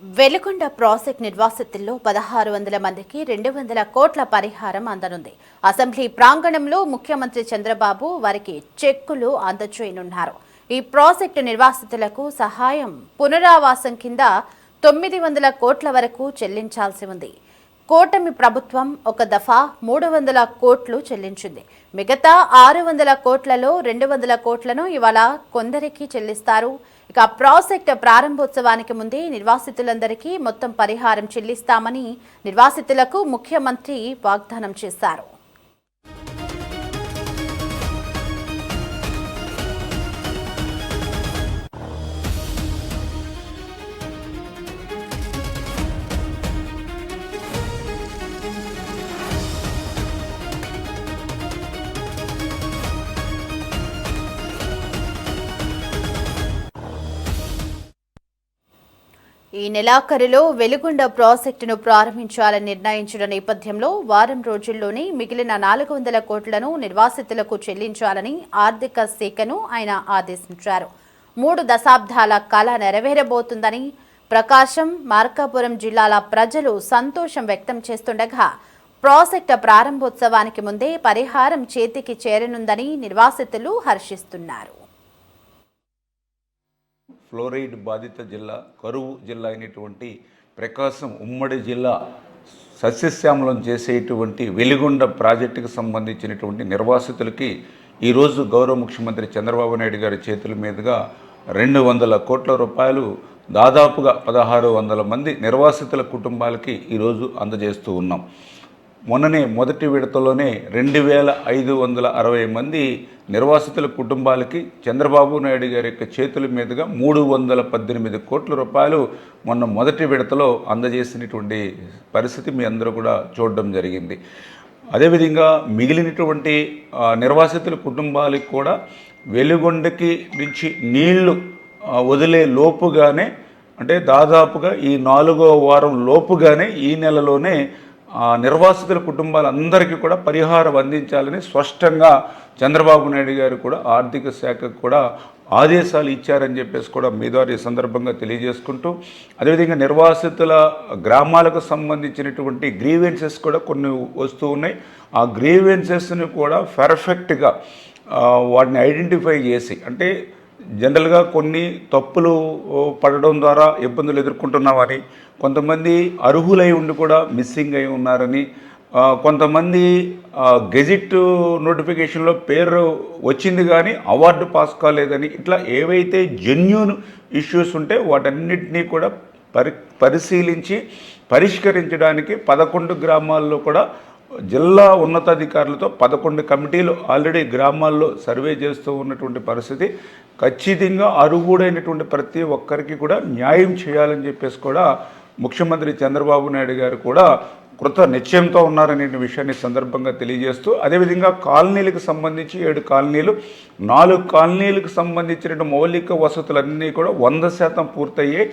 Veligonda project నిర్వాసితుల్లో 1600 మందికి 200 కోట్ల పరిహారం అందనుంది. అసెంబ్లీ ప్రాంగణంలో ముఖ్యమంత్రి చంద్రబాబు వారికి చెక్కులు అందజేయనున్నారు. ఈ ప్రాజెక్టు నిర్వాసితులకు సహాయం పునరావాసం కింద 900 కోట్ల వరకు చెల్లించాల్సి ఉంది. కూటమి ప్రభుత్వం ఒక దఫా 300 కోట్లు చెల్లించింది. మిగతా 600 కోట్లలో 200 కోట్లను ఇవాళ కొందరికి చెల్లిస్తారు. ఇక ప్రాజెక్టు ప్రారంభోత్సవానికి ముందే నిర్వాసితులందరికీ మొత్తం పరిహారం చెల్లిస్తామని నిర్వాసితులకు ముఖ్యమంత్రి వాగ్దానం చేశారు. ఈ నెలాఖరులో వెలుగొండ ప్రాజెక్టును ప్రారంభించాలని నిర్ణయించిన నేపథ్యంలో వారం రోజుల్లోనే మిగిలిన 400 కోట్లను నిర్వాసితులకు చెల్లించాలని ఆర్థిక శాఖను ఆయన ఆదేశించారు. 3 దశాబ్దాల కళ నెరవేరబోతుందని ప్రకాశం, మార్కాపురం జిల్లాల ప్రజలు సంతోషం వ్యక్తం చేస్తుండగా ప్రాజెక్టు ప్రారంభోత్సవానికి ముందే పరిహారం చేతికి చేరనుందని నిర్వాసితులు హర్షిస్తున్నారు. ఫ్లోరైడ్ బాధిత జిల్లా, కరువు జిల్లా అయినటువంటి ప్రకాశం ఉమ్మడి జిల్లా సస్యశ్యామలం చేసేటువంటి వెలుగొండ ప్రాజెక్టుకు సంబంధించినటువంటి నిర్వాసితులకి ఈరోజు గౌరవ ముఖ్యమంత్రి చంద్రబాబు నాయుడు గారి చేతుల మీదుగా 200 కోట్ల రూపాయలు దాదాపుగా 1600 మంది నిర్వాసితుల కుటుంబాలకి ఈరోజు అందజేస్తూ ఉన్నాం. మొన్ననే మొదటి విడతలోనే 2560 మంది నిర్వాసితుల కుటుంబాలకి చంద్రబాబు నాయుడు గారి యొక్క చేతుల మీదుగా 318 కోట్ల రూపాయలు మొన్న మొదటి విడతలో అందజేసినటువంటి పరిస్థితి మీ అందరూ కూడా చూడడం జరిగింది. అదేవిధంగా మిగిలినటువంటి నిర్వాసితుల కుటుంబాలకు కూడా వెలుగొండకి నుంచి నీళ్లు వదిలే లోపుగానే, అంటే దాదాపుగా ఈ 4వ వారం లోపుగానే ఈ నెలలోనే నిర్వాసితుల కుటుంబాలందరికీ కూడా పరిహారం అందించాలని స్పష్టంగా చంద్రబాబు నాయుడు గారు కూడా ఆర్థిక శాఖకు కూడా ఆదేశాలు ఇచ్చారని చెప్పేసి కూడా మీ ద్వారా ఈ సందర్భంగా తెలియజేసుకుంటూ, అదేవిధంగా నిర్వాసితుల గ్రామాలకు సంబంధించినటువంటి గ్రీవెన్సెస్ కూడా కొన్ని వస్తూ ఉన్నాయి. ఆ గ్రీవెన్సెస్ని కూడా పర్ఫెక్ట్గా వాటిని ఐడెంటిఫై చేసి, అంటే జనరల్గా కొన్ని తప్పులు పడడం ద్వారా ఇబ్బందులు ఎదుర్కొంటున్నామని, కొంతమంది అర్హులై ఉండి కూడా మిస్సింగ్ అయి ఉన్నారని, కొంతమంది గెజిట్ నోటిఫికేషన్లో పేరు వచ్చింది కానీ అవార్డు పాస్ కాలేదని, ఇట్లా ఏవైతే జెన్యూన్ ఇష్యూస్ ఉంటే వాటన్నిటినీ కూడా పరిశీలించి పరిష్కరించడానికి 11 గ్రామాల్లో కూడా జిల్లా ఉన్నతాధికారులతో 11 కమిటీలు ఆల్రెడీ గ్రామాల్లో సర్వే చేస్తూ ఉన్నటువంటి పరిస్థితి. ఖచ్చితంగా అర్హుడైనటువంటి ప్రతి ఒక్కరికి కూడా న్యాయం చేయాలని చెప్పేసి కూడా ముఖ్యమంత్రి చంద్రబాబు నాయుడు గారు కూడా కృత నిశ్చయంతో ఉన్నారనే విషయాన్ని సందర్భంగా తెలియజేస్తూ, అదేవిధంగా కాలనీలకు సంబంధించి 7 కాలనీలు, 4 కాలనీలకు సంబంధించిన మౌలిక వసతులన్నీ కూడా 100% పూర్తయ్యాయి.